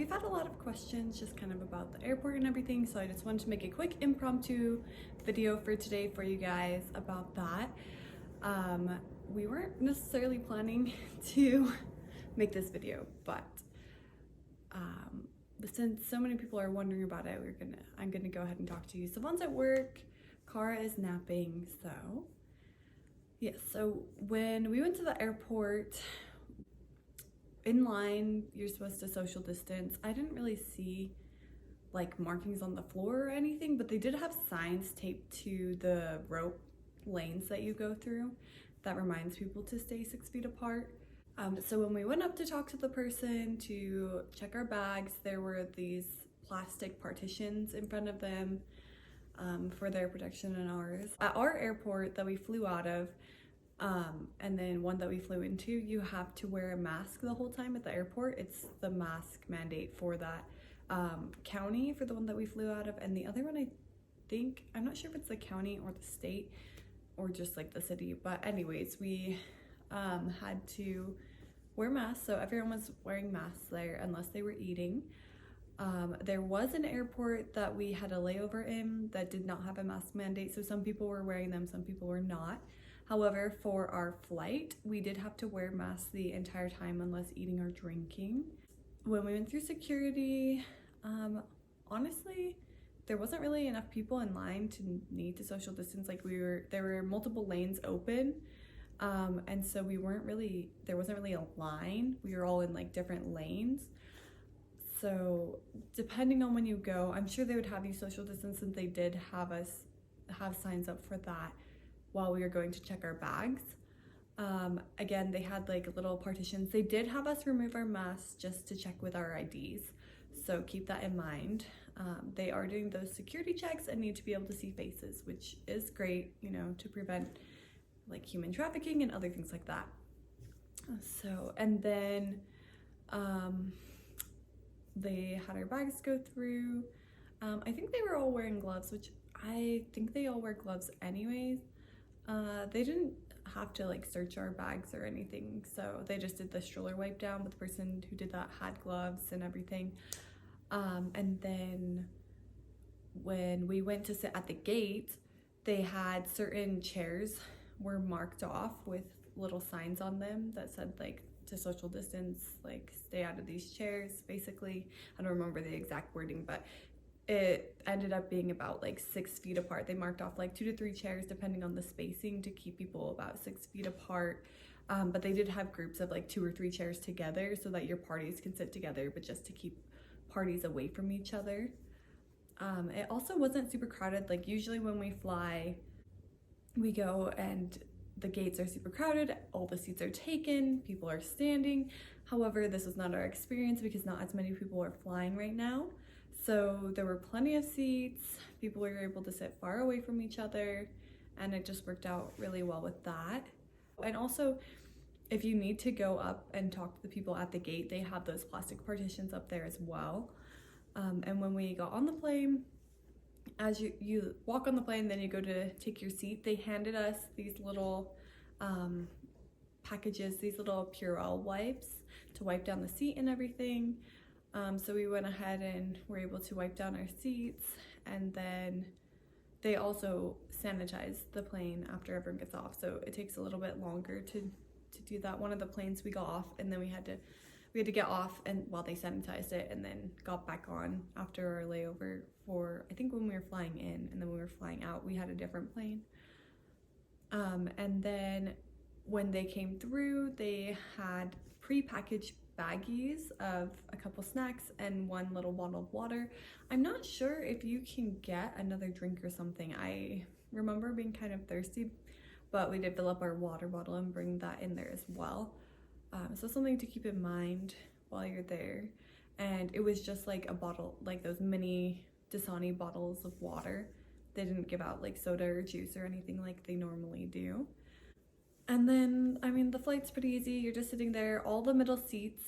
we've had a lot of questions just kind of about the airport and everything, so I just wanted to make a quick impromptu video for today for you guys about that. We weren't necessarily planning to make this video, but since so many people are wondering about it, I'm gonna go ahead and talk to you. Savon's at work, Cara is napping, so yes. So when we went to the airport, in line, you're supposed to social distance. I didn't really see like markings on the floor or anything, but they did have signs taped to the rope lanes that you go through that reminds people to stay 6 feet apart. So when we went up to talk to the person to check our bags, there were these plastic partitions in front of them for their protection and ours. At our airport that we flew out of, and then one that we flew into, you have to wear a mask the whole time at the airport. It's the mask mandate for that county, for the one that we flew out of, and the other one, I'm not sure if it's the county or the state or just like the city, but anyways, we had to wear masks, so everyone was wearing masks there unless they were eating. There was an airport that we had a layover in that did not have a mask mandate, so some people were wearing them, some people were not. However, for our flight, we did have to wear masks the entire time unless eating or drinking. When we went through security, honestly, there wasn't really enough people in line to need to social distance. Like there were multiple lanes open, and so there wasn't really a line. We were all in like different lanes. So depending on when you go, I'm sure they would have you social distance, and they did have us have signs up for that while we were going to check our bags. Again, they had like little partitions. They did have us remove our masks just to check with our IDs, so keep that in mind. They are doing those security checks and need to be able to see faces, which is great, you know, to prevent like human trafficking and other things like that. So, and then they had our bags go through. I think they were all wearing gloves, which I think they all wear gloves anyways. They didn't have to like search our bags or anything, so they just did the stroller wipe down, but the person who did that had gloves and everything. And then when we went to sit at the gate, they had certain chairs were marked off with little signs on them that said like to social distance, like stay out of these chairs, basically. I don't remember the exact wording, but it ended up being about like 6 feet apart. They marked off like 2 to 3 chairs depending on the spacing to keep people about 6 feet apart. But they did have groups of like 2 or 3 chairs together so that your parties can sit together, but just to keep parties away from each other. It also wasn't super crowded. Like usually when we fly, we go and the gates are super crowded, all the seats are taken, people are standing. However, this was not our experience because not as many people are flying right now. So there were plenty of seats, people were able to sit far away from each other, and it just worked out really well with that. And also, if you need to go up and talk to the people at the gate, they have those plastic partitions up there as well. And when we got on the plane, as you walk on the plane, then you go to take your seat, they handed us these little packages, these little Purell wipes to wipe down the seat and everything. So we went ahead and were able to wipe down our seats, and then they also sanitize the plane after everyone gets off, so it takes a little bit longer to do that. One of the planes we got off, and then we had to get off and while they sanitized it, and then got back on after our layover for, I think when we were flying in, and then when we were flying out, we had a different plane. And then when they came through, they had pre-packaged baggies of a couple snacks and 1 little bottle of water. I'm not sure if you can get another drink or something. I remember being kind of thirsty, but we did fill up our water bottle and bring that in there as well. So something to keep in mind while you're there. And it was just like a bottle, like those mini Dasani bottles of water. They didn't give out like soda or juice or anything like they normally do. And then, I mean, the flight's pretty easy. You're just sitting there. All the middle seats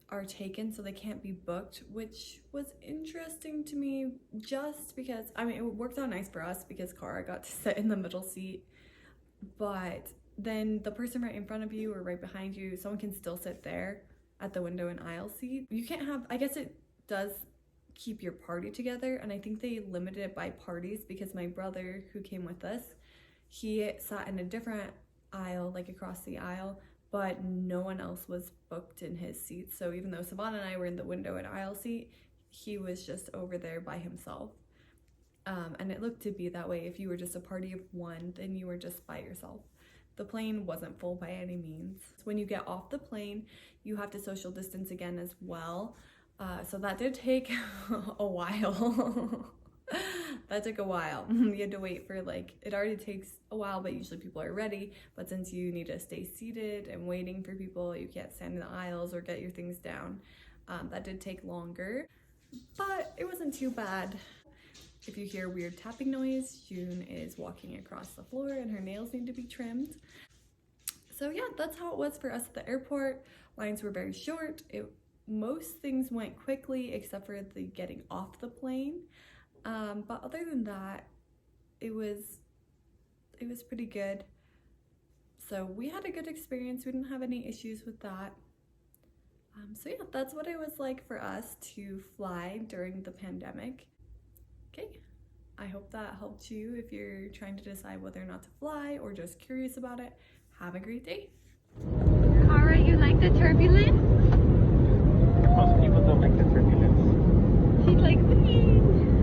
are taken, so they can't be booked, which was interesting to me just because, I mean, it worked out nice for us because Cara got to sit in the middle seat, but then the person right in front of you or right behind you, someone can still sit there at the window and aisle seat. You can't have, I guess it does keep your party together, and I think they limited it by parties because my brother who came with us, he sat in a different aisle, like across the aisle, but no one else was booked in his seat. So even though Savannah and I were in the window and aisle seat, he was just over there by himself. And it looked to be that way. If you were just a party of one, then you were just by yourself. The plane wasn't full by any means. When you get off the plane, you have to social distance again as well. So that did take a while. That took a while. You had to wait for, like, it already takes a while, but usually people are ready. But since you need to stay seated and waiting for people, you can't stand in the aisles or get your things down. That did take longer, but it wasn't too bad. If you hear weird tapping noise, June is walking across the floor and her nails need to be trimmed. So yeah, that's how it was for us at the airport. Lines were very short. Most things went quickly except for the getting off the plane. But other than that, it was pretty good. So we had a good experience. We didn't have any issues with that. So yeah, that's what it was like for us to fly during the pandemic. Okay, I hope that helped you if you're trying to decide whether or not to fly or just curious about it. Have a great day. Alright, you like the turbulence? Most people don't like the turbulence. She's like, please.